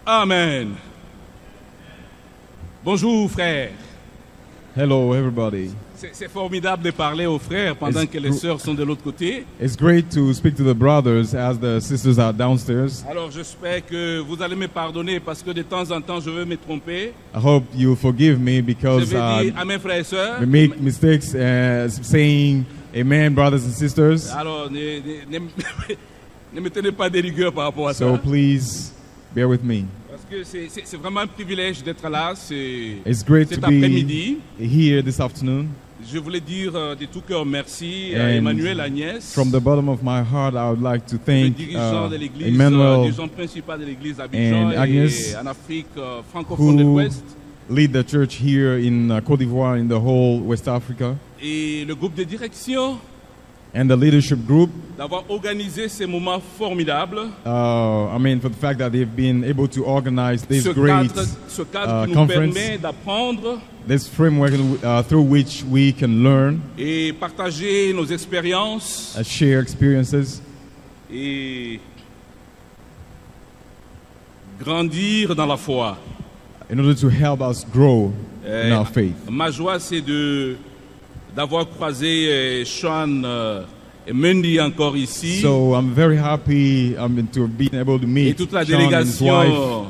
Amen. Bonjour frères. Hello, everybody. C'est formidable de parler aux frères pendant que les sœurs sont de l'autre côté. It's great to speak to the brothers as the sisters are downstairs. Alors j'espère que vous allez me pardonner parce que de temps en temps je veux me tromper. I hope you forgive me Je because vais dire à mes frères et sœurs. we make mistakes saying amen, brothers and sisters. Alors ne me tenez pas de rigueur par rapport à So ça. please bear with me. Parce que c'est vraiment un privilège d'être là It's great cet to après-midi. be here this afternoon. Je voulais dire de tout cœur merci à And Emmanuel Agnès, from the bottom of my heart, I would like to le thank dirigeant de l'église, Emmanuel, dirigeant principal de l'église d'Abidjan and Agnès, et en Afrique francophone de who l'Ouest, lead the church here in Côte d'Ivoire, in the whole West Africa, et le groupe de direction and the leadership group. d'avoir organisé ces moments formidables. For the fact that they've been able to organize this Ce great cadre qui nous conference, permet d'apprendre this framework through which we can learn, et partager nos expériences share experiences, et grandir dans la foi. in order to help us grow in our faith. Ma joie, c'est d'avoir croisé Sean et Mendy encore ici, So I'm very happy to be able to et meet toute la Sean and his wife délégation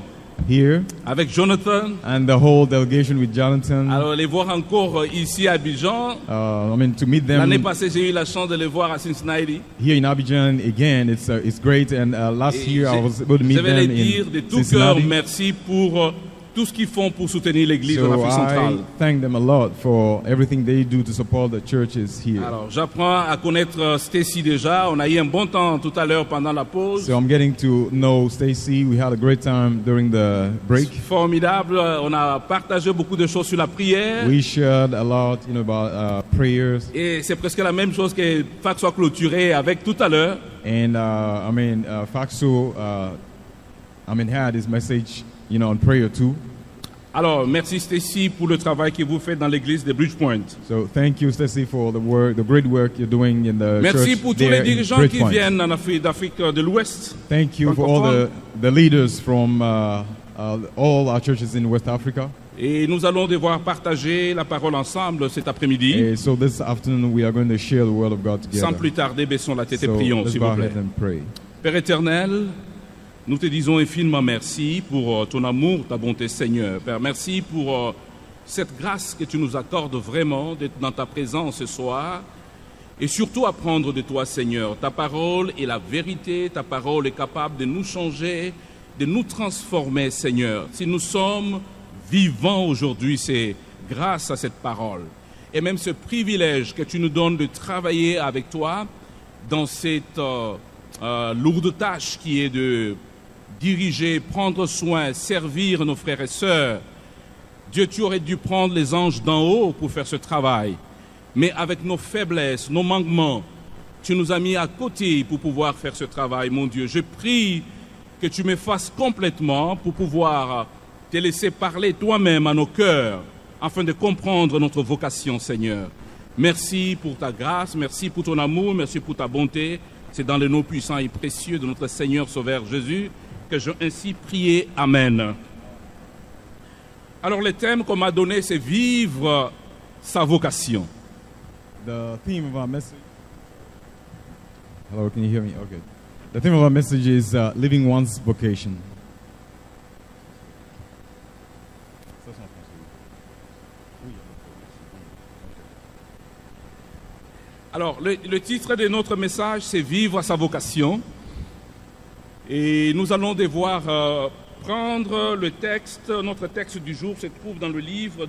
here, avec Jonathan. and the whole delegation with Jonathan. Alors les voir encore ici à Abidjan. To meet them L'année passée, j'ai eu la chance de les voir à Cincinnati. here in Abidjan again. It's great. And last Et year I was able to meet je vais les them dire in de tout cœur Cincinnati. merci pour tout ce qu'ils font pour soutenir l'église en So Afrique centrale. I thank them a lot for everything they do to support the churches here. Alors j'apprends à connaître Stacy déjà. On a eu un bon temps tout à l'heure pendant la pause. So I'm getting to know Stacy. We had a great time during the break. Formidable. On a partagé beaucoup de choses sur la prière. We shared a lot, about prayers. Et c'est presque la même chose que Fac soit clôturé avec tout à l'heure. And Faxo, had his message, on prayer too. Alors merci Stacy pour le travail que vous faites dans l'église de Bridgepoint. So thank you, Stacy, for the great work you're doing in the Merci church pour tous there les in dirigeants qui Bridgepoint. viennent d'Afrique de l'Ouest. Thank you for all the leaders from all our churches in West Africa. Et nous allons devoir partager la parole ensemble cet après-midi. So this afternoon we are going to share the word of God together. Sans plus tarder, baissons la tête et So prions, let's s'il bow vous our plaît. heads and pray. Père éternel, nous te disons infiniment merci pour ton amour, ta bonté, Seigneur. Père, merci pour cette grâce que tu nous accordes vraiment d'être dans ta présence ce soir et surtout apprendre de toi, Seigneur. Ta parole est la vérité, ta parole est capable de nous changer, de nous transformer, Seigneur. Si nous sommes vivants aujourd'hui, c'est grâce à cette parole. Et même ce privilège que tu nous donnes de travailler avec toi dans cette lourde tâche qui est de diriger, prendre soin, servir nos frères et sœurs. Dieu, tu aurais dû prendre les anges d'en haut pour faire ce travail. Mais avec nos faiblesses, nos manquements, tu nous as mis à côté pour pouvoir faire ce travail, mon Dieu. Je prie que tu me fasses complètement pour pouvoir te laisser parler toi-même à nos cœurs afin de comprendre notre vocation, Seigneur. Merci pour ta grâce, merci pour ton amour, merci pour ta bonté. C'est dans le nom puissant et précieux de notre Seigneur Sauveur Jésus que j'ai ainsi prié. Amen. Alors le thème qu'on m'a donné, c'est vivre sa vocation. The theme of our message. Hello, can you hear me? Okay. The theme of our message is living one's vocation. Alors, le titre de notre message, c'est Vivre sa vocation. Et nous allons devoir prendre le texte. Notre texte du jour se trouve dans le livre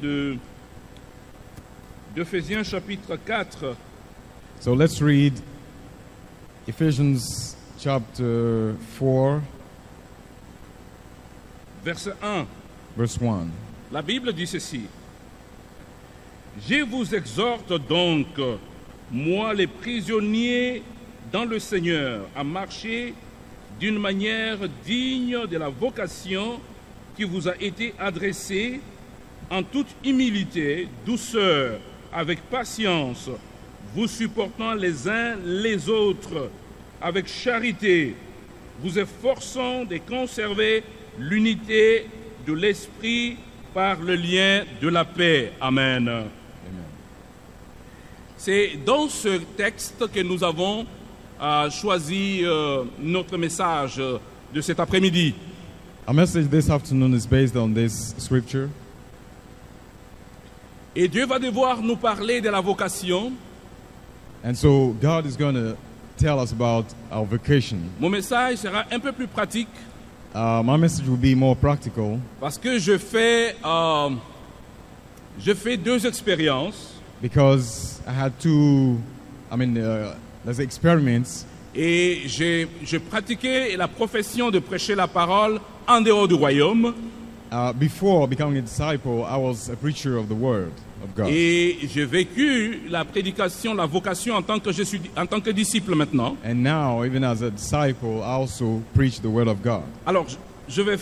d'Éphésiens chapitre 4. So let's read Ephesians chapter 4, Verset 1. verse 1. La Bible dit ceci. Je vous exhorte donc, moi les prisonniers dans le Seigneur, à marcher d'une manière digne de la vocation qui vous a été adressée, en toute humilité, douceur, avec patience, vous supportant les uns les autres, avec charité, vous efforçant de conserver l'unité de l'esprit par le lien de la paix. Amen. C'est dans ce texte que nous avons choisi notre message de cet après-midi. Our message this afternoon is based on this scripture. Et Dieu va devoir nous parler de la vocation. And so God is going to tell us about our vocation. Mon message sera un peu plus pratique My message will be more practical parce que je fais deux expériences because I had there's experiments, et j'ai pratiqué la profession de prêcher la parole en dehors du royaume. Before becoming a disciple, I was a preacher of the word of God. Et j'ai vécu la prédication, la vocation en tant que disciple maintenant. And now, even as a disciple, I also preach the word of God. Alors, je vais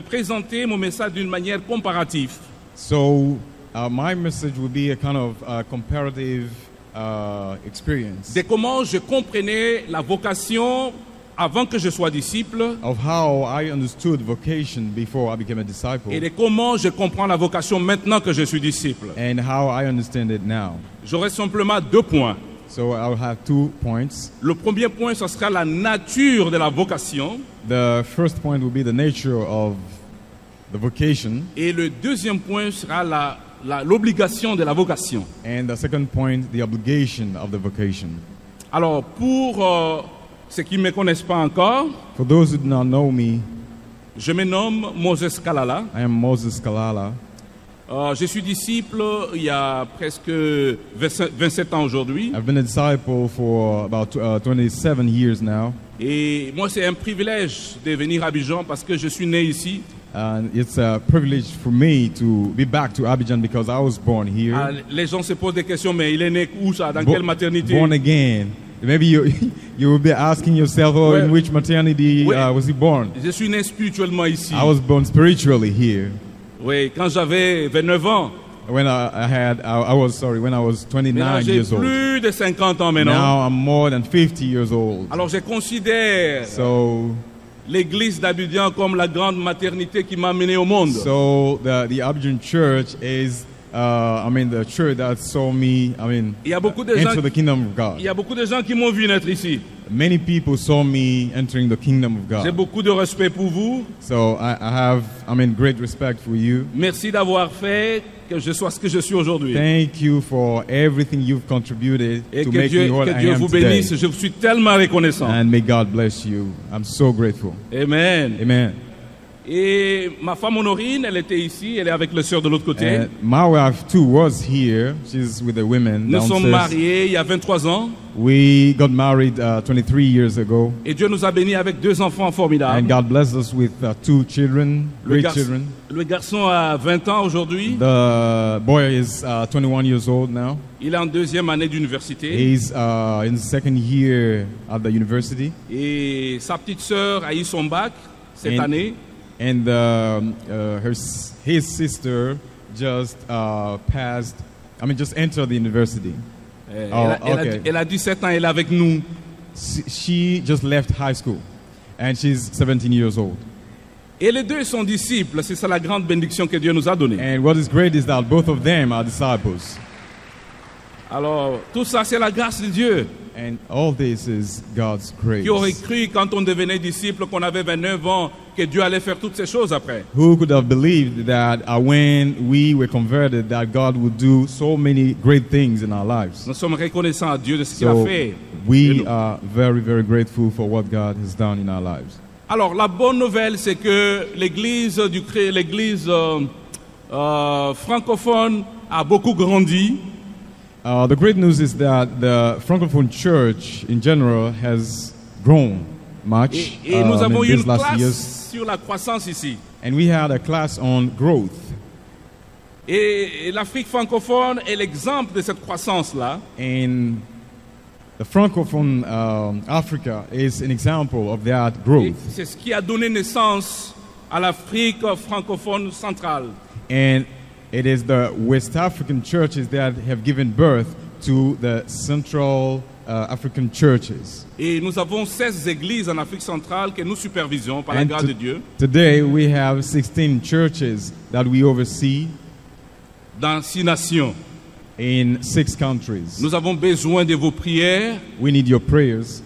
présenter mon message d'une manière comparative. So, my message will be a kind of comparative experience De comment je comprenais la vocation avant que je sois disciple of how I understood vocation before I became a disciple et de comment je comprends la vocation maintenant que je suis disciple. and how I understand it now. J'aurai simplement 2 points. So I'll have 2 points. Le premier point, ce sera la nature de la vocation. The first point will be the nature of the vocation, Et le deuxième point sera l'obligation de la vocation. and the second point, the obligation of the vocation. Alors, pour ceux qui ne me connaissent pas encore, For those who do not know me, je me nomme Moses Kalala. I am Moses Kalala. Je suis disciple il y a presque 27 ans aujourd'hui. I've been a disciple for about 27 years now. Et moi, c'est un privilège de venir à Abidjan parce que je suis né ici. And it's a privilege for me to be back to Abidjan because I was born here. Les gens se posent des questions, mais il est né où ça? Dans quelle maternité? Born again. Maybe you will be asking yourself, oh, in which maternity was he born? Je suis né spirituellement ici. I was born spiritually here. Oui, quand j'avais 29 ans. When I was 29 J'ai years old. plus de 50 ans maintenant. Now I'm more than 50 years old. Alors je considère l'église d'Abidjan comme la grande maternité qui m'a amené au monde. So the Abidjan church is the church that saw me, Il y a beaucoup de gens, enter the kingdom of God. il y a beaucoup de gens qui m'ont vu naître ici. Many people saw me entering the kingdom of J'ai God. beaucoup de respect pour vous. So I have, great respect for you. Merci d'avoir fait que je sois ce que je suis aujourd'hui. Thank you for everything you've contributed Et to que make me what I Dieu am vous today. bénisse. Je vous suis tellement reconnaissant. And may God bless you. I'm so grateful. Amen. Amen. Et ma femme Honorine, elle était ici, elle est avec le sœur de l'autre côté. And my wife too was here. She's with the women Nous sommes downstairs. mariés il y a 23 ans. We got married 23 years ago. Et Dieu nous a bénis avec 2 enfants And formidables. God blessed us with 2 children, great children. Le garçon a 20 ans aujourd'hui. The boy is 21 years old now. Il est en 2e année d'université. He's in the 2nd year at the university. Et sa petite sœur a eu son bac cette And- année. And his sister just just entered the university. Elle a 17 ans, elle est avec nous. She just left high school, and she's 17 years old. Et les deux sont disciples. C'est ça la grande bénédiction que Dieu nous a donnée. And what is great is that both of them are disciples. Alors, tout ça, c'est la grâce de Dieu. And all this is God's grace. Qui aurait cru quand on devenait disciple, qu'on avait 29 ans, que Dieu allait faire toutes ces choses après? Who could have believed that when we were converted, that God would do so many great things in our lives? Nous sommes reconnaissants à Dieu de ce qu'il a So fait. we are very, very grateful for what God has done in our lives. Alors, la bonne nouvelle, c'est que l'église francophone a beaucoup grandi. The great news is that the Francophone church in general has grown much Et nous avons in eu une these last years. classe sur la croissance ici. And we had a class on growth. Et l'Afrique francophone est l'exemple de cette croissance-là. And the Francophone Africa is an example of that Et growth. c'est ce qui a donné naissance à l'Afrique francophone centrale. And it is the West African churches that have given birth to the Central African churches. Et nous avons 16 églises en Afrique centrale que nous supervisons par la And grâce de Dieu today we have 16 churches that we oversee dans 6 nations. in 6 countries. Nous avons besoin de vos prières We need your prayers,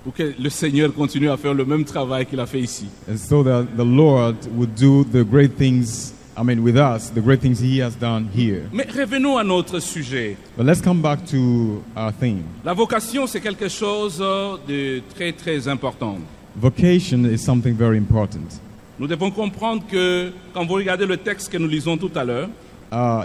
pour que le Seigneur continue à faire le même travail qu'il a fait ici. and so that the Lord would do the great things, with us, the great things He has done here. Mais revenons à notre sujet. But let's come back to our theme. La vocation, c'est quelque chose de très très important. Vocation is something very important. Nous devons comprendre que quand vous regardez le texte que nous lisons tout à l'heure,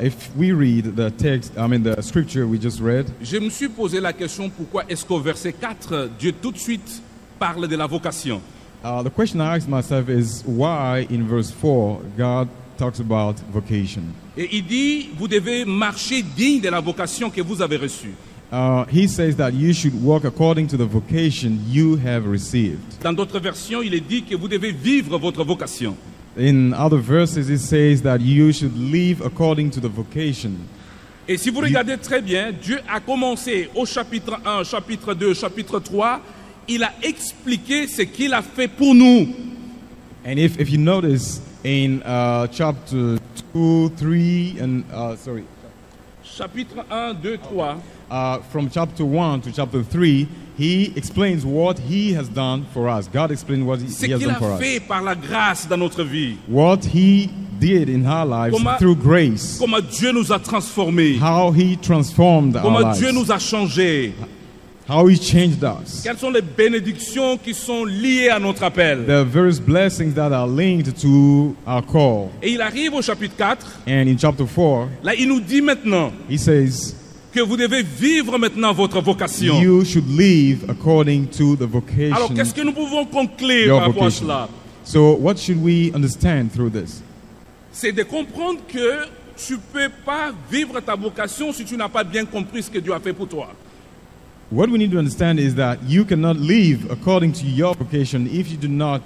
If we read the text, the scripture we just read, je me suis posé la question pourquoi est-ce qu'au verset 4, Dieu tout de suite parle de la vocation. the question I asked myself is why in verse 4 God talks about vocation. Et il dit, vous devez marcher digne de la vocation que vous avez reçue. He says that you should walk according to the vocation you have received. Dans d'autres versions, il est dit que vous devez vivre votre vocation. In other verses, it says that you should live according to the vocation. Et si vous regardez très bien, Dieu a commencé au chapitre 1, chapitre 2, chapitre 3, il a expliqué ce qu'il a fait pour nous. And if you notice in chapter 2, 3, and Chapitre 1, 2, 3. From chapter 1 to chapter 3, he explains what he has done for us. God explains what Ce he has qu'il done a for fait us. par la grâce dans notre vie. What he did in our lives Comment- through grace. Comment Dieu nous a transformés. How he transformed our Comment Dieu lives. nous a changés. How he changed us. Quelles sont les bénédictions qui sont liées à notre appel. The various blessings that are linked to our call. Et il arrive au chapitre 4. And in chapter 4, Là, il nous dit maintenant he says, que vous devez vivre maintenant votre vocation. you should live according to the vocation. Alors, qu'est-ce que nous pouvons conclure Your par rapport à vocation. cela? So what should we understand through this? C'est de comprendre que tu ne peux pas vivre ta vocation si tu n'as pas bien compris ce que Dieu a fait pour toi. What we need to understand is that you cannot live according to your vocation if you do not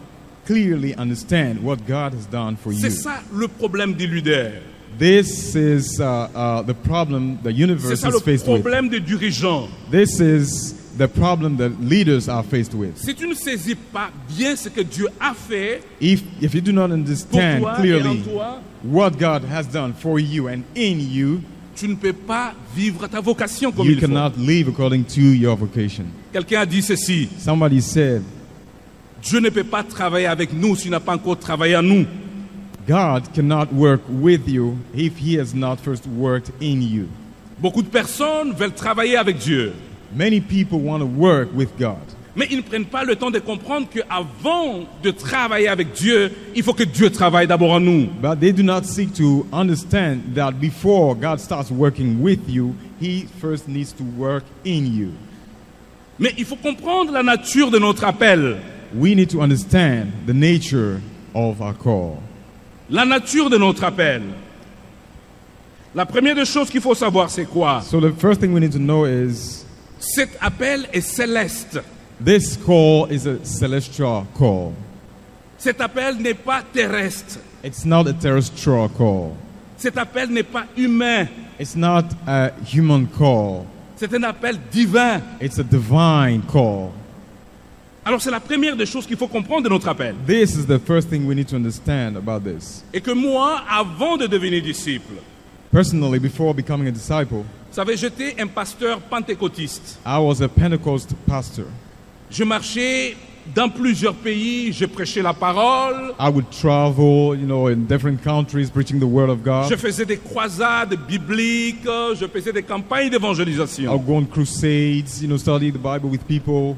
clearly understand what God has done for you. C'est ça le problème des leaders. This is the problem the C'est universe ça is le faced with. problème des dirigeants. This is the problem that leaders are faced with. Si tu ne saisis pas bien ce que Dieu a fait If you do not pour understand toi et en clearly toi, what God has done for you and in you, tu ne peux pas vivre ta vocation comme you il faut. cannot live according to your vocation. Quelqu'un a dit ceci, Somebody said, Dieu ne peut pas travailler avec nous s'il n'a pas encore travaillé en nous. God cannot work with you if he has not first worked in you. Beaucoup de personnes veulent travailler avec Dieu, Many people want to work with God, mais ils ne prennent pas le temps de comprendre qu'avant de travailler avec Dieu, il faut que Dieu travaille d'abord en nous. but they do not seek to understand that before God starts working with you, he first needs to work in you. Mais il faut comprendre la nature de notre appel. We need to understand the nature of our call. La nature de notre appel. La première des choses qu'il faut savoir, c'est quoi? So the first thing we need to know is Cet appel est céleste. this call is a celestial call. Cet appel n'est pas terrestre. It's not a terrestrial call. Cet appel n'est pas humain. It's not a human call. C'est un appel divin. It's a divine call. Alors c'est la première des choses qu'il faut comprendre de notre appel. This is the first thing we need to understand about this. Et que moi, avant de devenir disciple, Personally, before becoming a disciple, vous savez, j'étais un pasteur pentecôtiste. I was a Pentecost pastor. Je marchais dans plusieurs pays, je prêchais la parole, I would travel, in different countries preaching the word of God. je faisais des croisades bibliques, je faisais des campagnes I d'évangélisation. would go on crusades, study the Bible with people.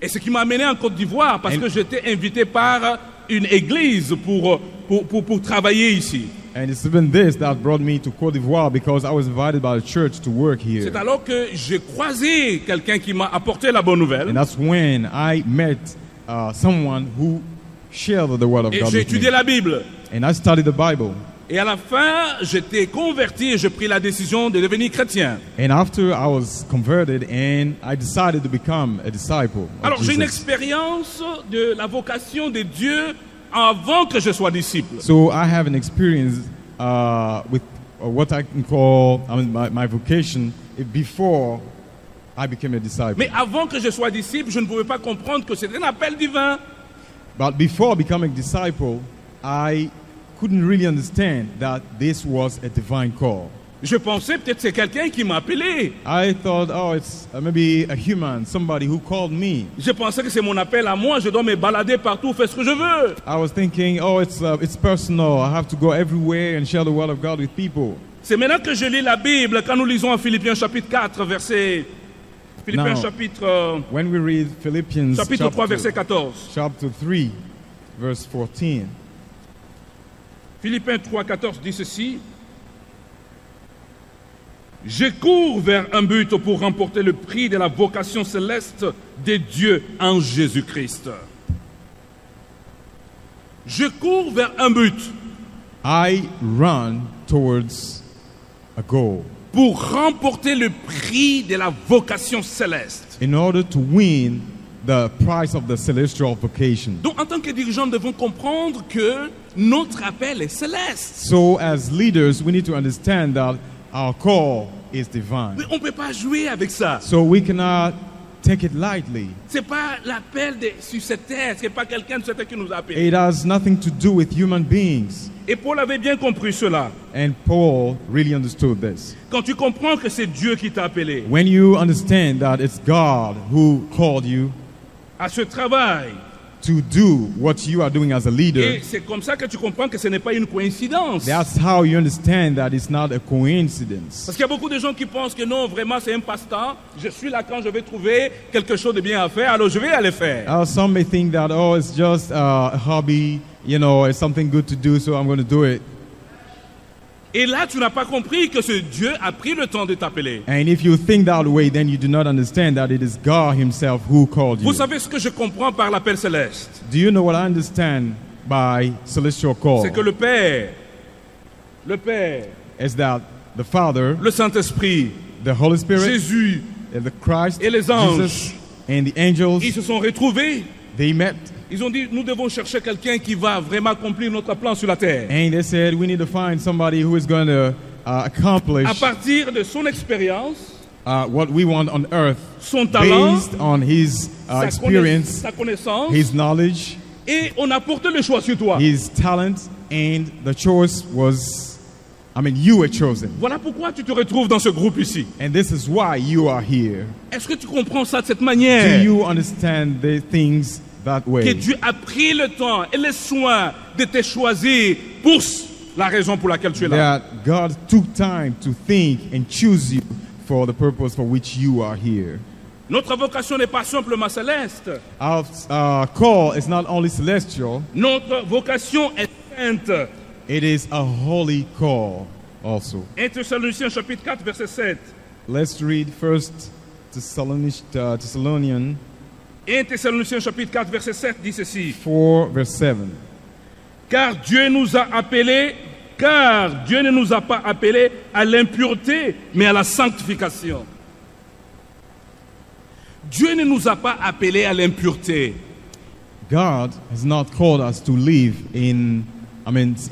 Et ce qui m'a amené en Côte d'Ivoire, parce que j'étais invité par une église pour travailler ici. And it's even this that brought me to Côte d'Ivoire because I was invited by the church to work here. C'est alors que j'ai croisé quelqu'un qui m'a apporté la bonne nouvelle. And that's when I met someone who shared the word of Et God j'ai with me. étudié la Bible. And I studied the Bible. Et à la fin, j'étais converti et j'ai pris la décision de devenir chrétien. And after I was converted and I decided to become a disciple of Alors j'ai une Jesus. expérience de la vocation de Dieu avant que je sois disciple. So I have an experience with what I can call my vocation before I became a disciple. Mais avant que je sois disciple, je ne pouvais pas comprendre que c'était un appel divin. But before becoming disciple, I couldn't really understand that this was a divine call. Je pensais peut-être c'est quelqu'un qui m'a appelé. I thought, oh, it's maybe a human, somebody who called me. Je pensais que c'est mon appel à moi, je dois me balader partout, faire ce que je veux. I was thinking, oh, it's personal. I have to go everywhere and share the word of God with people. C'est maintenant que je lis la Bible, quand nous lisons en Philippiens chapitre 4, verset... Philippiens Now, chapitre, when we read Philippians chapitre 3, verset 14. chapter 3, verse 14, Philippiens 3, 14 dit ceci. Je cours vers un but pour remporter le prix de la vocation céleste de Dieu en Jésus-Christ. Je cours vers un but I run towards a goal pour remporter le prix de la vocation céleste. in order to win the prize of the celestial vocation. Donc, en tant que dirigeants, nous devons comprendre que notre appel est céleste. So, as leaders, we need to understand that our call is divine. Mais on ne peut pas jouer avec ça. So, we cannot take it lightly. Ce n'est pas l'appel sur cette terre, ce n'est pas quelqu'un sur cette terre qui nous appelle. It has nothing to do with human beings. Et Paul avait bien compris cela. And Paul really understood this. Quand tu comprends que c'est Dieu qui t'a appelé When you understand that it's God who called you à ce travail, to do what you are doing as a leader, et c'est comme ça que tu comprends que ce n'est pas une coïncidence. that's how you understand that it's not a coincidence. Parce qu'il y a beaucoup de gens qui pensent que non, vraiment c'est un passe-temps. Je suis là quand je vais trouver quelque chose de bien à faire, alors je vais aller faire. Some may think that, oh, it's just a hobby, it's something good to do, so I'm going to do it. Et là, tu n'as pas compris que ce Dieu a pris le temps de t'appeler. And if you think that way, then you do not understand that it is God himself who called you. Vous savez ce que je comprends par l'appel céleste? Do you know what I understand by celestial call? C'est que le Père, is that the Father, le Saint-Esprit, the Holy Spirit, Jésus and the Christ, et les anges, Jesus, and the angels, ils se sont retrouvés. they met. Ils ont dit, nous devons chercher quelqu'un qui va vraiment accomplir notre plan sur la terre. And they said, we need to find somebody who is going to accomplish À partir de son expérience, what we want on earth, son talent, based on his experience, sa connaissance, his knowledge, et on a porté le choix sur toi. his talent, and the choice was, you were chosen. Voilà pourquoi tu te retrouves dans ce groupe ici. And this is why you are here. Est-ce que tu comprends ça de cette Do manière? you understand the things that Que way? Dieu a pris le temps et le soin de te choisir pour la raison pour laquelle tu es là. That God took time to think and choose you for the purpose for which you are here. Notre vocation n'est pas simplement céleste. Our call is not only celestial, Notre vocation est sainte. it is a holy call also. 1 Thessaloniciens chapitre 4 verset 7. Let's read First Thessalonians 1 Thessaloniciens chapitre 4 verset 7 dit ceci. 4 verse 7. Car Dieu ne nous a pas appelés à l'impureté, mais à la sanctification. Dieu ne nous a pas appelés à l'impureté. God has not called us to live in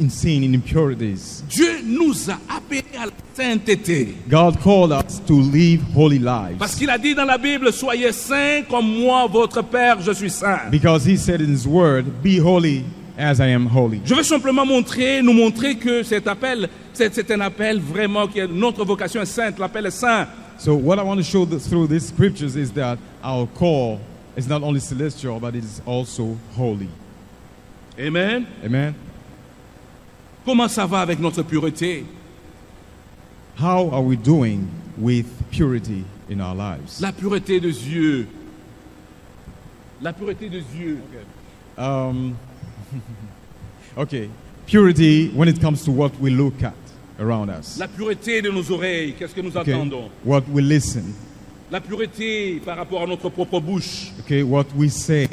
sin, in impurities. Dieu nous a appelés à la sainteté. God called us to live holy Parce lives. qu'il a dit dans la Bible, soyez saints comme moi, votre Père, je suis saint. Because he said in his word, be holy as I am holy. Je veux simplement nous montrer que cet appel, c'est un appel vraiment que notre vocation est sainte, l'appel est saint. So what I want to show through these scriptures is that our call is not only celestial, but it is also holy. Amen. Amen. Comment ça va avec notre pureté? How are we doing with purity in our lives? La pureté des yeux. La pureté des yeux. Okay. Purity when it comes to what we look at around us. La pureté de nos oreilles. Qu'est-ce que nous Okay. attendons? What we listen. La pureté par rapport à notre propre bouche. Okay. What we say.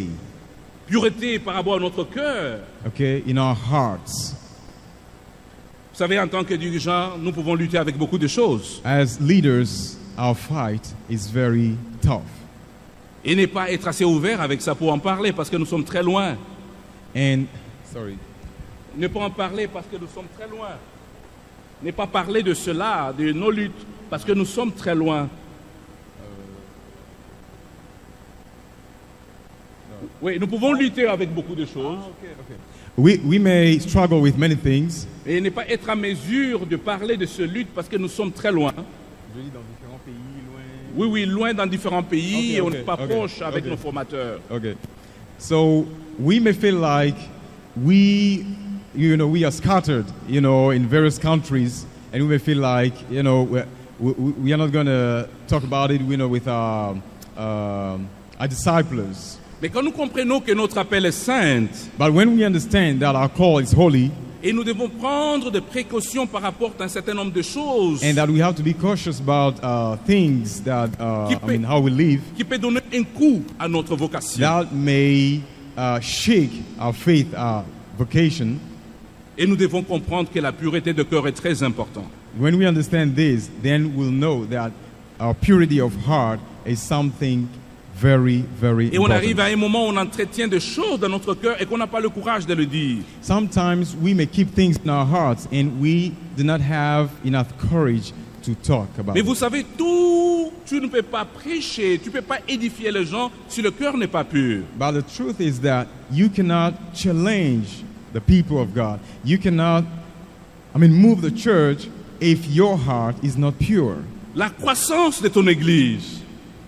Pureté par rapport à notre cœur. Okay. In our hearts. Vous savez, en tant que dirigeant, nous pouvons lutter avec beaucoup de choses. As leaders, our fight is very tough. Et ne pas être assez ouvert avec ça pour en parler parce que nous sommes très loin. And Ne pas en parler parce que nous sommes très loin. Ne pas parler de cela, de nos luttes, parce que nous sommes très loin. Oui, nous pouvons lutter avec beaucoup de choses. We may struggle with many things. Et ne pas être à mesure de parler de ce lutte parce que nous sommes très loin. Oui, loin dans différents pays et on n'est pas proche avec nos formateurs. Okay. So we may feel like we are scattered, in various countries, and we may feel like, we are not going to talk about it, with our disciples. Mais quand nous comprenons que notre appel est saint, But when we understand that our call is holy, et nous devons prendre des précautions par rapport à un certain nombre de choses and that we have to be cautious about things that, how we live, qui peut donner un coup à notre vocation. that may shake our faith, our vocation. Et nous devons comprendre que la pureté de cœur est très importante. When we understand this, then we'll know that our purity of heart is something very, very Et on arrive à important. un moment où on entretient des choses dans notre cœur et qu'on n'a pas le courage de le dire. Sometimes we may keep things in our hearts and we do not have enough courage to talk about Mais it. vous savez, tu ne peux pas prêcher, tu ne peux pas édifier les gens si le cœur n'est pas pur. But the truth is that you cannot challenge the people of God. You cannot, move the church if your heart is not pure. La croissance de ton église,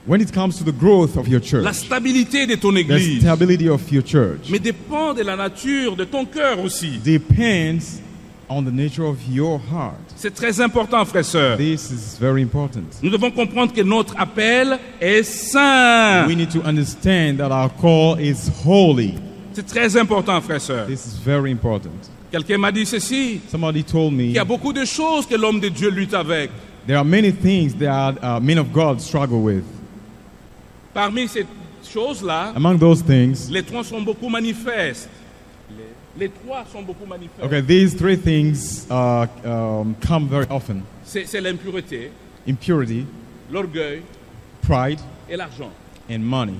When it comes to the growth of your church, la stabilité de ton the église, stability of your church mais dépend de la nature de ton cœur aussi. depends on the nature of your heart. C'est très important, frères et sœurs. This is very important. Nous devons comprendre que notre appel est saint. We need to understand that our call is holy. C'est très important, frères et sœurs. This is very important. Quelqu'un m'a dit ceci, Somebody told me qu'il y a beaucoup de choses que l'homme de Dieu lutte avec. there are many things that men of God struggle with. Parmi ces choses-là, Among those things, les trois sont beaucoup manifestes. Les trois sont beaucoup manifestes. okay, these three things come very often: C'est l'impureté, impurity, l'orgueil pride, et l'argent. and money.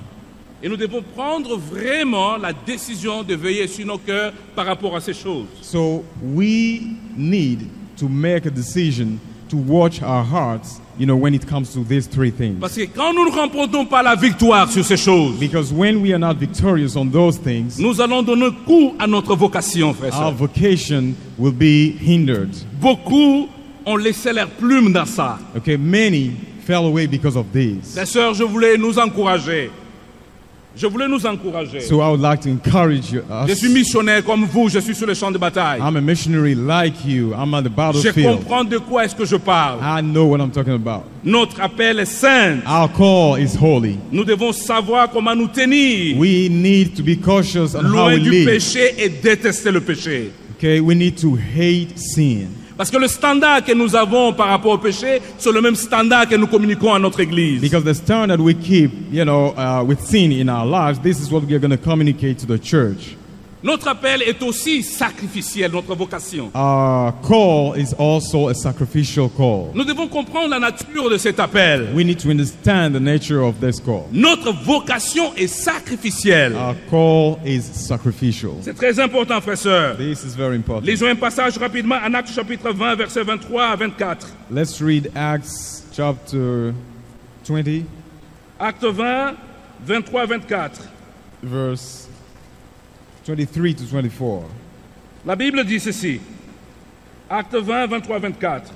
Et nous devons prendre vraiment la décision de veiller sur nos cœurs par rapport à ces choses. So we need to make a decision to watch our hearts, when it comes to these three things. Parce que quand nous ne remportons pas la victoire sur ces choses, Because when we are not victorious on those things, nous allons donner coup à notre vocation, frères et our sœurs. vocation will be hindered. Beaucoup ont laissé leur plume dans ça. Okay, many fell away because of this. Frères et sœurs, je voulais nous encourager. Je voulais nous encourager. So I would like to encourage you. Je suis missionnaire comme vous, je suis sur le champ de bataille. I'm a missionary like you. I'm at the Je battlefield. comprends de quoi est-ce que je parle. I know what I'm talking about. Notre appel est saint. Our call is holy. Nous devons savoir comment nous tenir We need to be cautious on how loin we du live. péché et détester le péché. Okay, we need to hate sin. Parce que le standard que nous avons par rapport au péché, c'est le même standard que nous communiquons à notre église. Because the standard we keep, with sin in our lives, this is what we are going to communicate to the church. Notre appel est aussi sacrificiel, notre vocation. Our call is also a sacrificial call. Nous devons comprendre la nature de cet appel. We need to understand the nature of this call. Notre vocation est sacrificielle. Our call is sacrificial. C'est très important, frères et sœurs. This is very important. Lisons un passage rapidement en Actes chapitre 20, versets 23 à 24. Let's read Acts chapter 20, Actes 20, 23 à 24. verse 23 to 24. La Bible dit ceci. Actes 20, 23 à 24.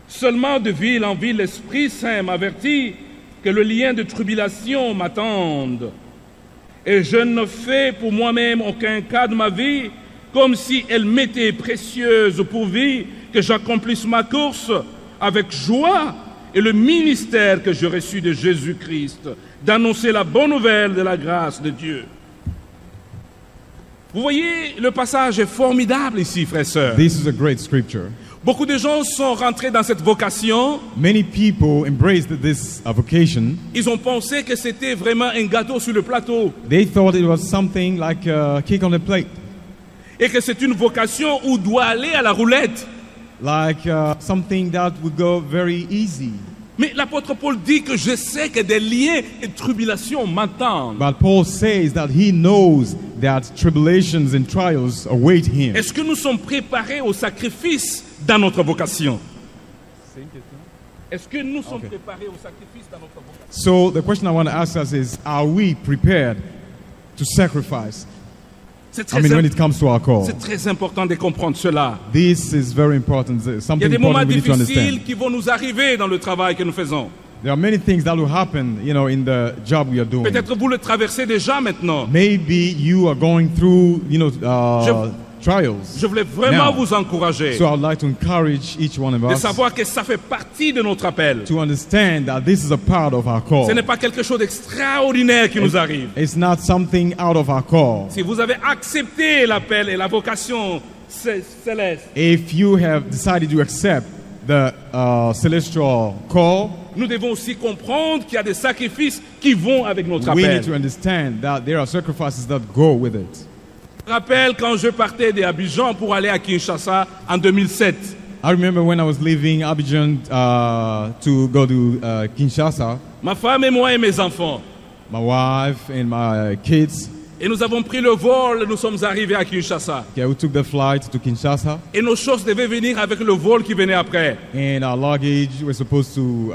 Seulement de ville en ville, l'Esprit Saint m'avertit que le lien de tribulation m'attende. Et je ne fais pour moi-même aucun cas de ma vie, comme si elle m'était précieuse pourvu que j'accomplisse ma course avec joie et le ministère que j'ai reçu de Jésus-Christ, d'annoncer la bonne nouvelle de la grâce de Dieu. Vous voyez, le passage est formidable ici, frères et sœurs. This is a great scripture. Beaucoup de gens sont rentrés dans cette vocation. Many people embraced this vocation. Ils ont pensé que c'était vraiment un gâteau sur le plateau They thought it was something like a cake on a plate, et que c'est une vocation où on doit aller à la roulette. like something that would go very easy. Mais l'apôtre Paul dit que je sais que des liens et tribulations m'attendent. But Paul says that he knows that tribulations and trials await him. Est-ce que nous sommes préparés au sacrifice dans notre vocation? Est-ce que nous sommes préparés au sacrifice dans notre vocation? So the question I want to ask us is, are we prepared to sacrifice? C'est I mean, when it comes to our call. c'est très important de comprendre cela. This is very important. Il y a Something des moments important we need to difficiles understand. qui vont nous arriver dans le travail que nous faisons. There are many things that will happen, you know, in the job we are doing. Peut-être vous le traversez déjà maintenant. Maybe you are going through, you know, trials. Je voulais vraiment Now, vous encourager So I'd like to encourage each one of de us savoir que ça fait partie de notre appel. to understand that this is a part of our call. Ce n'est pas quelque chose d'extraordinaire qui nous arrive. It's not something out of our call. Si vous avez accepté l'appel et la vocation céleste, If you have decided to accept the celestial call, nous devons aussi comprendre qu'il y a des sacrifices qui vont avec notre we appel. need to understand that there are sacrifices that go with it. Je me rappelle quand je partais d'Abidjan pour aller à Kinshasa en 2007. I remember when I was leaving Abidjan to go to Kinshasa, Ma femme et moi et mes enfants. my wife and my kids, Et nous avons pris le vol, nous sommes arrivés à Kinshasa. okay, we took the flight to Kinshasa, Et nos choses devaient venir avec le vol qui venait après. and our luggage was supposed to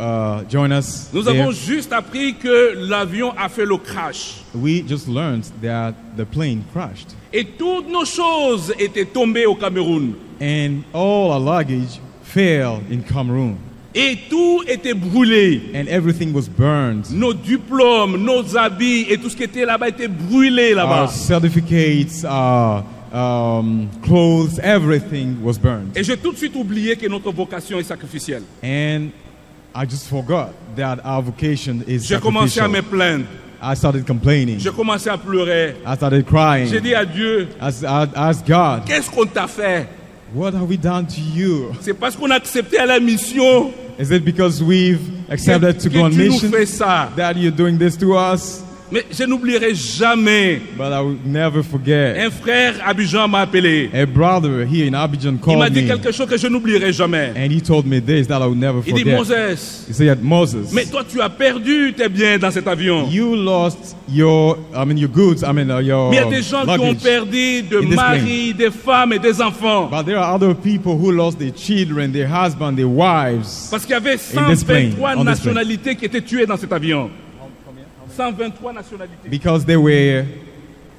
join us. Nous there. avons juste appris que l'avion a fait le crash. We just learned that the plane crashed, Et toutes nos choses étaient tombées au Cameroun. and all our luggage fell in Cameroon, Et tout était brûlé. and everything was burned. Nos diplômes, nos habits et tout ce qui était là-bas était brûlé Our là-bas. certificates, clothes, everything was burned. Et j'ai tout de suite oublié que notre vocation est sacrificielle. And I just forgot that our vocation is J'ai commencé à me sacrificial. plaindre. I started complaining. J'ai commencé à pleurer. I started crying. J'ai dit à Dieu, I asked God, qu'est-ce qu'on t'a fait? what have we done to you? C'est parce qu'on a accepté à la mission Is it because we've que, accepted to que go on tu nous mission fais ça. that you're doing this to us? Mais je n'oublierai jamais. But I will never forget. Un frère Abidjan m'a appelé. A brother here in Abidjan Il m'a called dit me, quelque chose que je n'oublierai jamais. and he told me this that I will never Il dit, forget. Moses, He said, Moses, mais toi tu as perdu tes biens dans cet avion. you lost your goods, your Mais il y a des gens qui ont luggage. perdu des in this maris, des femmes et des enfants. But there are other people who lost their children, their husbands, their wives. Parce qu'il y avait In this plane, 123 on this plane. nationalités qui étaient tuées dans cet avion. 123 nationalités. Because there were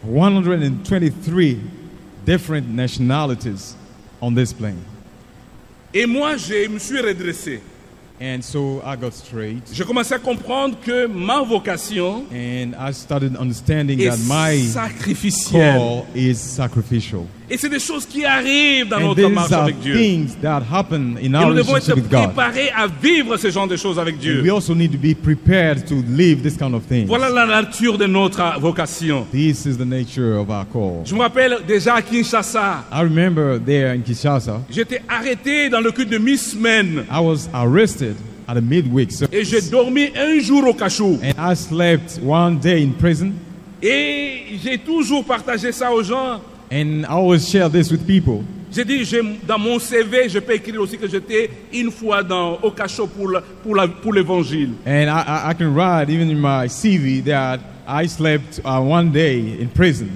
123 different nationalities on this plane. Et moi, je me suis redressé. And so I got straight, J'ai commencé à comprendre que ma vocation and I started understanding est that my sacrificielle. call is sacrificial. Et c'est des choses qui arrivent dans And notre marche these are avec Dieu. things that happen in Et our nous devons être relationship with God. préparés à vivre ce genre de choses avec And Dieu. we also need to be prepared to live this kind of things. Voilà la nature de notre vocation. This is the nature of our call. Je me rappelle déjà à Kinshasa, I remember there in Kinshasa, j'étais arrêté dans le culte de mi-semaine I was arrested at a midweek service. et j'ai dormi un jour au cachot. And I slept one day in prison, Et j'ai toujours partagé ça aux gens. and I always share this with people. J'ai dit, dans mon CV, je peux écrire aussi que j'étais une fois au cachot pour l'évangile. And I can write even in my CV that I slept one day in prison.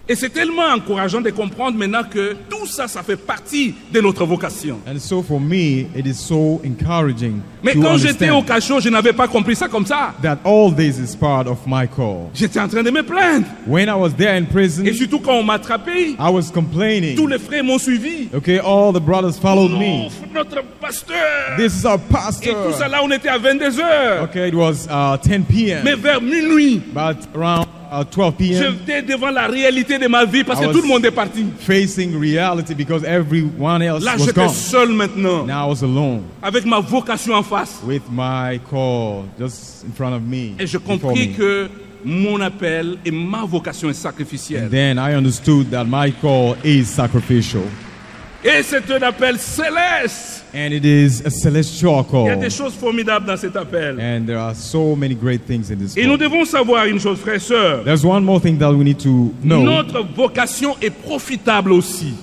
Et c'est tellement encourageant de comprendre maintenant que tout ça, ça fait partie de notre vocation. And so for me, it is so encouraging Mais to quand j'étais au understand cachot, je n'avais pas compris ça comme ça. that all this is part of my call. J'étais en train de me plaindre. When I was there in prison, Et surtout quand on m'a attrapé, I was complaining. tous les frères m'ont suivi. Okay, all the brothers followed me. Oh, notre pasteur. This is our Et tout ça pastor. là, on était à 22 heures. Okay, it was 10 p.m. Mais vers minuit, But around 12 p.m., j'étais devant la réalité de ma vie parce I que was- tout le monde est parti. facing reality because everyone else Là, was j'étais gone. seul maintenant, Now I was alone avec ma vocation en face. with my call just in front of me. Et j'ai before compris me. que mon appel et ma vocation est And sacrificielle. then I understood that my call is sacrificial. Et c'est un appel céleste. And it is a celestial Il y a call. des choses formidables dans cet appel. And there are so many great things in this Et nous call. devons savoir une chose, frères et sœurs. There's one more thing that we need to know, Notre vocation est profitable aussi.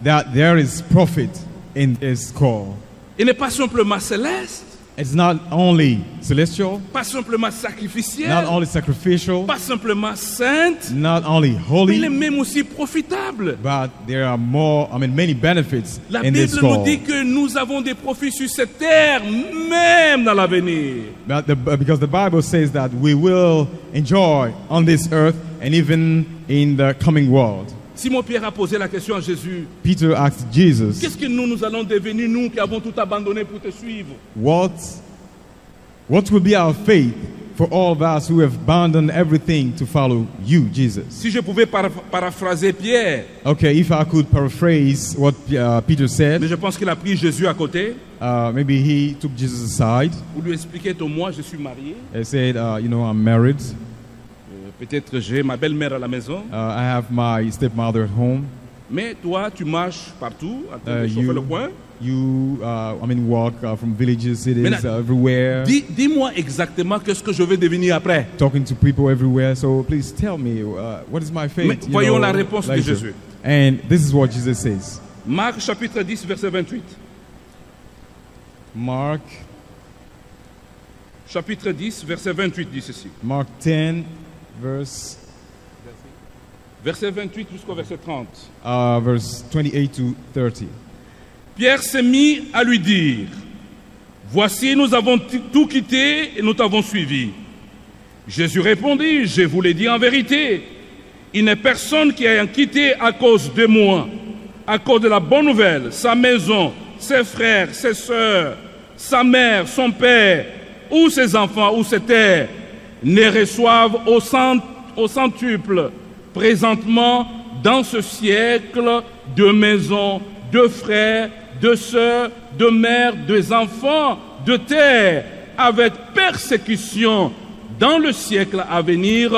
that there is profit in this call. Il n'est pas simplement céleste, It's not only celestial, pas simplement sacrificielle, not only sacrificial, pas simplement sainte, not only mais holy, elle est même aussi profitable. but there are many benefits La in this Bible nous call. dit que nous avons des profits sur cette terre, même dans l'avenir. Because the Bible says that we will enjoy on this earth and even in the coming world. Simon-Pierre a posé la question à Jésus. Peter asked Jesus, Qu'est-ce que nous allons devenir, nous qui avons tout abandonné pour te suivre? what will be our faith for all of us who have abandoned everything to follow you, Jesus? Si je pouvais paraphraser Pierre, Okay, if I could paraphrase what Peter mais said, je pense qu'il a pris Jésus à côté maybe he took Jesus aside pour lui expliquer que moi je suis marié. and said, I'm married. Peut-être j'ai ma belle-mère à la maison, I have my stepmother at home. mais toi tu marches partout en train de chauffer le coin. You walk from villages, cities, Maintenant, everywhere, Dis-moi exactement qu'est-ce que je vais devenir après. talking to people everywhere. So please tell me, what is my fate? Mais voyons la réponse de later. Jésus. And this is what Jesus says. Marc chapitre 10 verset 28. Mark Chapitre 10 verset 28 dit ceci. Mark 10, verse Verset 28 jusqu'au verset 30. verse 28 to 30. Pierre s'est mis à lui dire, voici, nous avons tout quitté et nous t'avons suivi. Jésus répondit, je vous l'ai dit en vérité, il n'est personne qui ait quitté à cause de moi, à cause de la bonne nouvelle, sa maison, ses frères, ses sœurs, sa mère, son père, ou ses enfants, ou ses terres, ne reçoivent au centuple, présentement, dans ce siècle, de maisons, de frères, de sœurs, de mères, des enfants, de terre, avec persécution. Dans le siècle à venir,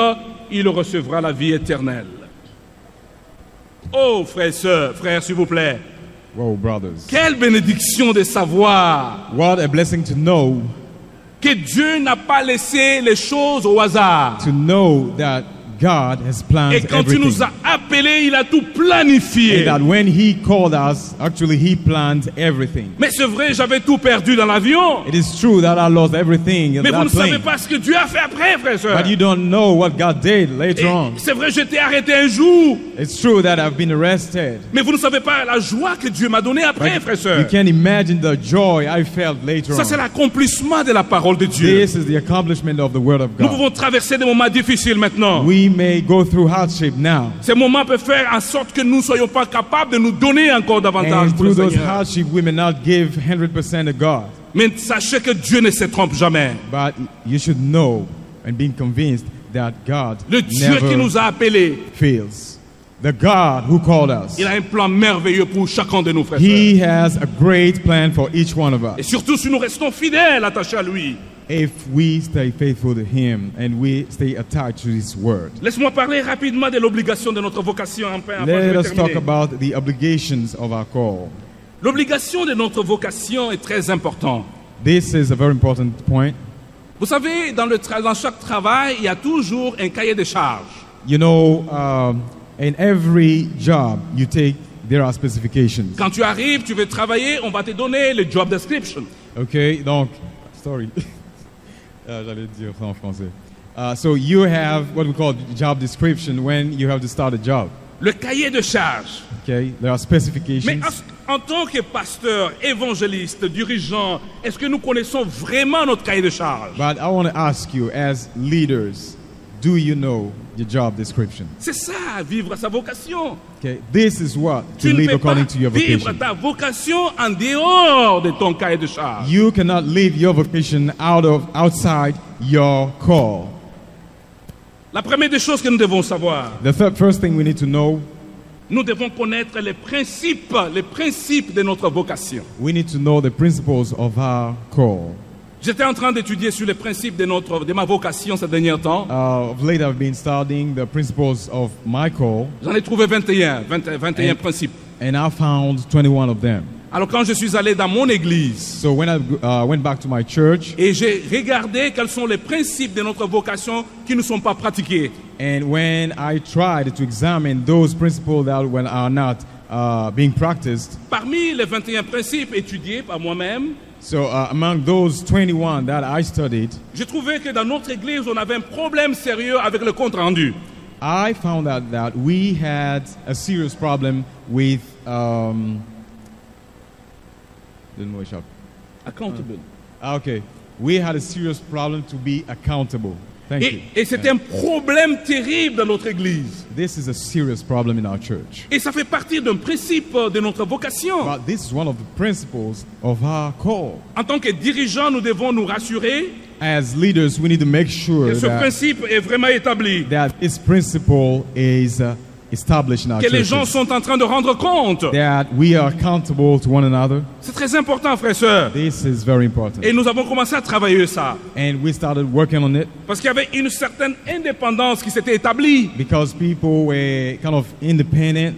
il recevra la vie éternelle. Oh, frères et sœurs, frères, s'il vous plaît. Whoa, brothers. Quelle bénédiction de savoir What a blessing to know que Dieu n'a pas laissé les choses au hasard. that God has planned Et quand il everything. nous a appelés, il a tout planifié. And that when He called us, actually He planned everything. Mais c'est vrai, j'avais tout perdu dans l'avion. It is true that I lost everything in Mais vous that ne savez plane. pas ce que Dieu a fait après, frères et sœurs. But you don't know what God did later on. C'est vrai, j'étais arrêté un jour. It's true that I've been arrested. Mais vous ne savez pas la joie que Dieu m'a donnée après, frères et You sœurs. can't imagine the joy I felt later Ça, c'est on. l'accomplissement de la parole de Dieu. This is the accomplishment of the Word of Nous God. pouvons traverser des moments difficiles maintenant. We may go through hardship now. Ces moments peuvent faire en sorte que nous ne soyons pas capables de nous donner encore davantage And pour le through those Seigneur. hardships, we may not give 100% to God. Mais sachez que Dieu ne se trompe jamais. But you should know and be convinced that God Le Dieu qui never nous a appelés, fails. The God who called us, il a un plan merveilleux pour chacun de nous, frères et sœurs. He has a great plan for each one of Et us. surtout si nous restons fidèles, attachés à lui. If we stay faithful to Him and we stay attached to His Word. Laisse-moi parler rapidement de l'obligation de notre vocation. Enfin, avant, je Let vais us talk terminer. about the obligations of our call. L'obligation de notre vocation est très importante. This is a very important point. Vous savez, dans chaque travail, il y a toujours un cahier de charges. You know, in every job you take, there are specifications. Quand tu arrives, tu veux travailler, on va te donner le job description. Okay, donc, sorry. J'allais dire ça en français. So you have what we call job description when you have to start a job. Le cahier de charges. Okay, there are Mais specifications. en tant que pasteur, évangéliste, dirigeant, est-ce que nous connaissons vraiment notre cahier de charges? But I want to ask you, as leaders, do you know your job description? C'est ça, vivre sa vocation. Okay, this is what to Tu ne live peux pas according to your vivre vocation. ta vocation en dehors de ton cahier de charges. You cannot live your vocation outside your call. La première des choses que nous devons savoir, The first thing we need to know, nous devons connaître les principes de notre vocation. we need to know the principles of our call. J'étais en train d'étudier sur les principes de ma vocation ces derniers temps. Of late, I've been studying the principles of my call, J'en ai trouvé 21 principes. and I found 21 of them. Alors quand je suis allé dans mon église So when I went back to my church, et j'ai regardé quels sont les principes de notre vocation qui ne sont pas pratiqués, and when I tried to examine those principles that are not being practiced, parmi les 21 principes étudiés par moi-même, So among those 21 that I studied, j'ai trouvé que dans notre église, on avait un problème sérieux avec le compte rendu. I found out that we had a serious problem with Accountable. okay, we had a serious problem to be accountable. Thank you. Et c'est un problème terrible dans notre église. This is a serious problem in our church. Et ça fait partie d'un principe de notre vocation. But this is one of the principles of our call. En tant que dirigeants, nous devons nous rassurer As leaders, we need to make sure que ce that principe est vraiment établi. this principle is established in our Que les gens churches. sont en train de rendre compte. That we are accountable to one another. C'est très important, frères et sœurs. This is very important. Et nous avons commencé à travailler ça. And we started working on it Parce qu'il y avait une certaine indépendance qui s'était établie. because people were kind of independent.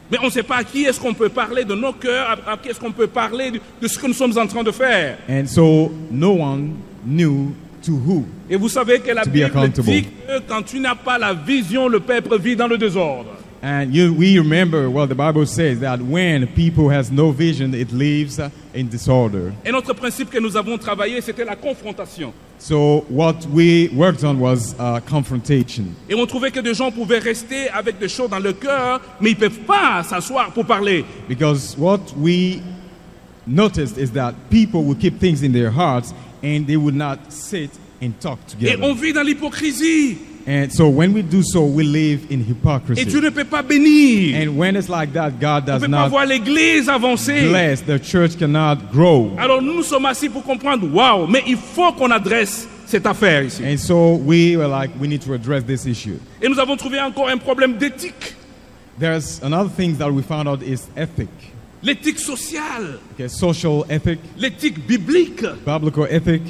Mais on ne sait pas à qui est-ce qu'on peut parler de nos cœurs, à qui est-ce qu'on peut parler de ce que nous sommes en train de faire. And so no one knew to who. Et vous savez que la To be Bible accountable. dit que quand tu n'as pas la vision, le peuple vit dans le désordre. And we remember, well, the Bible says that when people has no vision, it lives in disorder. Et notre principe que nous avons travaillé, c'était la confrontation. So what we worked on was confrontation. Et on trouvait que des gens pouvaient rester avec des choses dans le cœur, mais ils ne peuvent pas s'asseoir pour parler. Because what we noticed is that people would keep things in their hearts and they would not sit and talk Et on together. vit dans l'hypocrisie. And so when we do so, we live in Et hypocrisy. Dieu ne peut pas bénir. And when it's like that, God On ne does peut pas not voir l'Église avancer. bless. The church cannot grow. Alors nous sommes assis pour comprendre, waouh, mais il faut qu'on adresse cette affaire ici. And so we were like, we need to address this issue. Et nous avons trouvé encore un problème d'éthique. There's another thing that we found out is ethic. L'éthique sociale, Okay, social ethic, l'éthique biblique, biblical ethic,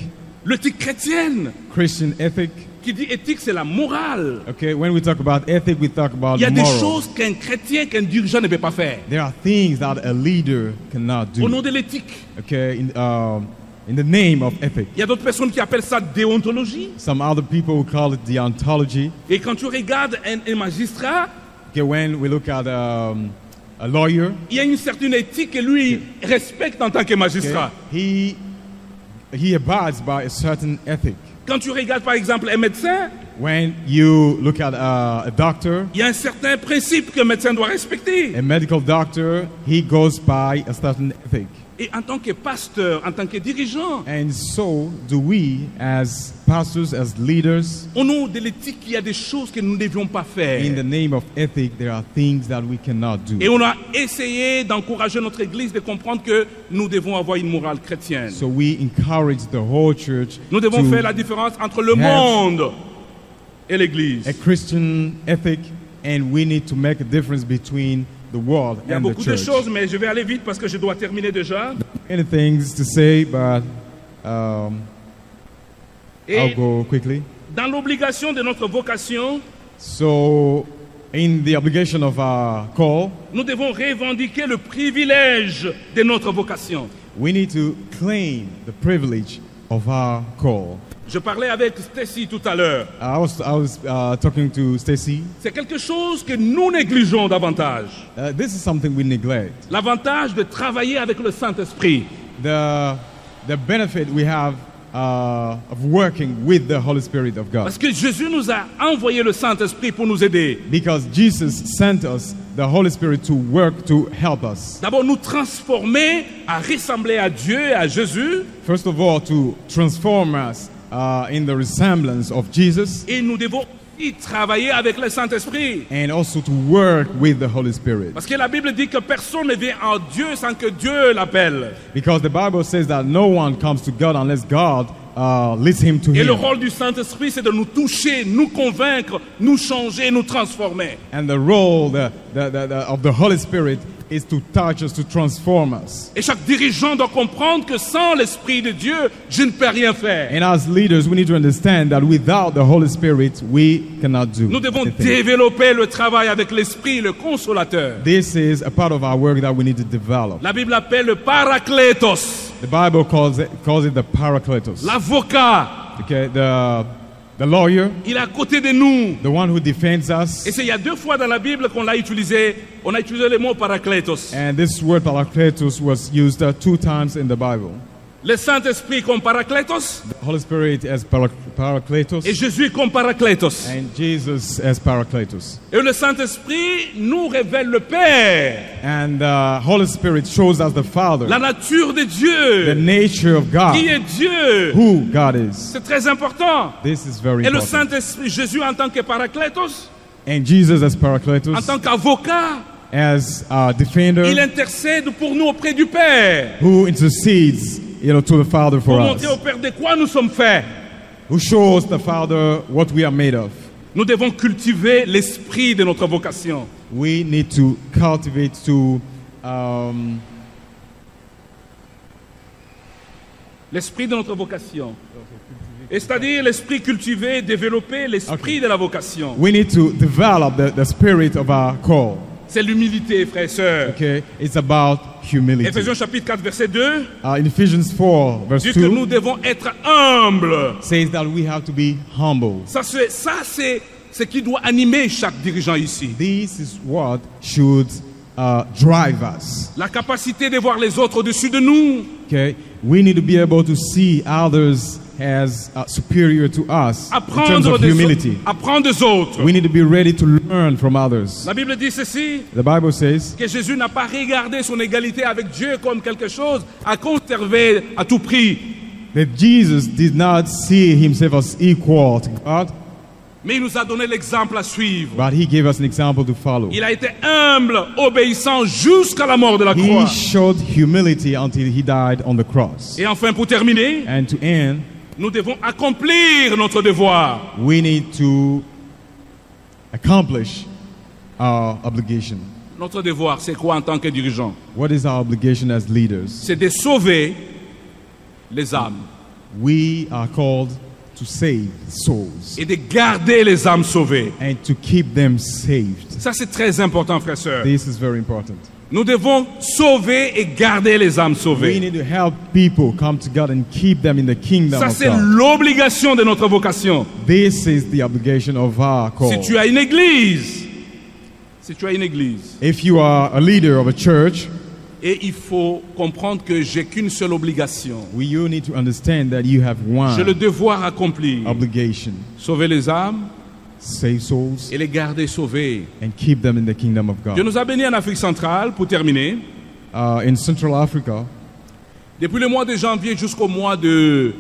l'éthique chrétienne. Christian ethic. Qui dit éthique, c'est la morale. Okay, when we talk about ethic, we talk about Il y a des moral. choses qu'un chrétien, qu'un dirigeant ne peut pas faire. There are things that a leader cannot Au nom do. de l'éthique. Okay, in the name of ethic. Il y a d'autres personnes qui appellent ça déontologie. Some other people will call it deontology. Et quand tu regardes un magistrat, Okay, when we look at a lawyer, il y a une certaine éthique que lui respecte en tant que okay, magistrat. he abides by a certain ethic. Quand tu regardes par exemple un médecin, When you look at a doctor, il y a un certain principe que le médecin doit respecter. a medical doctor, he goes by a certain ethic. Et en tant que pasteur, en tant que dirigeant, And so do we as pastors, as leaders. au nom de l'éthique, il y a des choses que nous ne devions pas faire. In the name of ethic, there are things that we cannot Et do. on a essayé d'encourager notre Église de comprendre que nous devons avoir une morale chrétienne. So we encourage the whole church Nous devons faire to la différence entre le have monde et l'Église. a Christian ethic, and we need to make a difference between the world Il y a and the beaucoup de church. choses, mais je vais aller vite parce que je dois terminer déjà. Many things to say, but I'll Et go quickly. dans l'obligation de notre vocation, So, in the obligation of our call, nous devons revendiquer le privilège de notre vocation. we need to claim the privilege of our call. Je parlais avec Stacy tout à l'heure. I was talking to Stacy. C'est quelque chose que nous négligeons davantage. This is something we neglect. L'avantage de travailler avec le Saint-Esprit. The benefit we have of working with the Holy Spirit of God. Parce que Jésus nous a envoyé le Saint-Esprit pour nous aider. Because Jesus sent us the Holy Spirit to work to help us. D'abord, nous transformer à ressembler à Dieu et à Jésus. First of all, to transform us in the resemblance of Jesus, Et nous devons aussi travailler avec le Saint-Esprit. and also to work with the Holy Spirit. Parce que la Bible dit que personne ne vient à Dieu sans que Dieu l'appelle. Because the Bible says that no one comes to God unless God leads him to Et le him. rôle du Saint-Esprit, c'est de nous toucher, nous convaincre, nous changer, nous transformer. And the role of the Holy Spirit is to touch us, to transform us. Et chaque dirigeant doit comprendre que sans l'Esprit de Dieu, je ne peux rien faire. And as leaders, we need to understand that without the Holy Spirit, we cannot do Nous devons anything. développer le travail avec l'Esprit, le consolateur. This is a part of our work that we need to develop. La Bible appelle le paraklétos, The Bible calls it the Paracletos. l'avocat. Okay, the lawyer, Il est à côté de nous. the one who defends us. Et c'est il y a 2 fois dans la Bible qu'on l'a utilisé. On a utilisé le mot paraklétos. And this word Paracletos was used 2 times in the Bible. Le Saint-Esprit comme Paracletos The Holy Spirit as Paracletos, et Jésus comme Paracletos. and Jesus as Paracletos. Et le Saint-Esprit nous révèle le Père, And the Holy Spirit shows us the Father, la nature de the Dieu, nature of God, qui est Dieu. who God is. C'est très important. This is very Et le important. Saint-Esprit, Jésus en tant que Paracletos, And Jesus as en Paracletos, tant qu'avocat, as a defender, il intercède pour nous auprès du Père, who intercedes, to the Father pour for montrer us, au Père de quoi nous sommes faits. who shows the Father what we are made of. Nous devons cultiver l'esprit de notre vocation. We need to cultivate L'esprit de notre vocation. Et c'est-à-dire l'esprit cultivé, développer l'esprit de la vocation. we need to develop the spirit of our call. C'est l'humilité, frères et sœurs. Okay, it's about humility. Éphésiens chapitre 4, verset 2, In Ephesians 4, verse dit que 2, nous devons être humbles. says that we have to be humble. Ça c'est ce qui doit animer chaque dirigeant ici. This is what should drive us. La capacité de voir les autres au-dessus de nous. Okay, we need to be able to see others as superior to us in terms of humility. Apprendre des autres. We need to be ready to learn from others. La Bible dit ceci, The Bible says que Jésus n'a pas regardé son égalité avec Dieu comme quelque chose à conserver à tout prix. that Jesus did not see himself as equal to God, Mais il nous a donné l'exemple à suivre. but he gave us an example to follow. Il a été humble, obéissant jusqu'à la mort de la He croix. showed humility until he died on the cross. Et enfin, pour terminer, And to end, nous devons accomplir notre devoir. we need to accomplish our obligation. Notre devoir, c'est quoi en tant que dirigeant? What is our obligation as leaders? C'est de sauver les âmes We are called to save souls et de garder les âmes sauvées. and to keep them saved. Ça, c'est très important, frères et sœurs. This is very important. Nous devons sauver et garder les âmes We sauvées. need to help people come to God and keep them in the kingdom Ça, of c'est God. l'obligation de notre vocation. This is the obligation of our call. Si tu as une église, If you are a leader of a church, et il faut comprendre que j'ai qu'une seule obligation. you need to understand that you have J'ai le one devoir accompli. obligation: Sauver les âmes save souls et les garder sauvés. and keep them in the kingdom of Dieu God. nous a bénis en Afrique centrale, pour terminer. In Central Africa, Depuis le mois de janvier jusqu'au mois de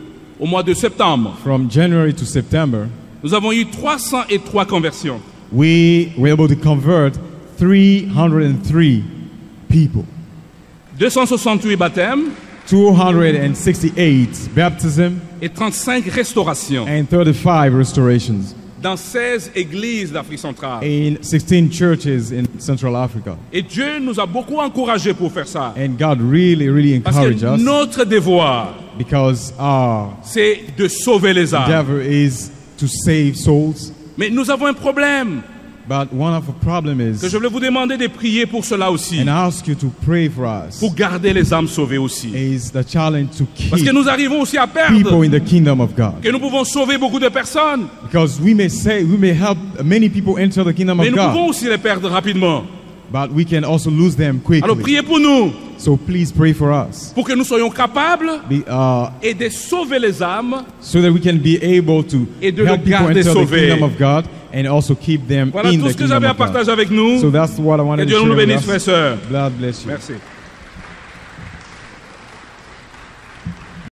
septembre, from January to September, nous avons eu 303 conversions. we were able to convert 303 people, 268 baptêmes 268 baptism, et 35 restaurations and 35 restorations dans 16 églises d'Afrique centrale. in 16 churches in Central Africa. Et Dieu nous a beaucoup encouragés pour faire ça. And God really Parce encouraged que us, notre devoir, because our c'est de sauver les âmes. endeavor is to save souls. Mais nous avons un problème But one of the problem que je is, voulais vous demander de prier pour cela aussi. and I ask you to pray for us, Pour garder les âmes sauvées aussi. is the challenge to Parce que keep nous arrivons aussi à people perdre. in the kingdom of God. Que nous pouvons sauver beaucoup de personnes. Because we may help many people enter the kingdom Mais of nous pouvons God, aussi les perdre rapidement. but we can also lose them Alors quickly. priez pour nous. So please pray for us, Pour que nous soyons capables be, et de sauver les âmes. so that we can be able to Et de help le people garder enter the sauvé. kingdom of God and also keep them Voilà in tout the ce que kingdom j'avais à of God. partager avec nous. So that's what I Que wanted to Dieu share nous with bénisse, us. frères et sœurs. God bless you. Merci.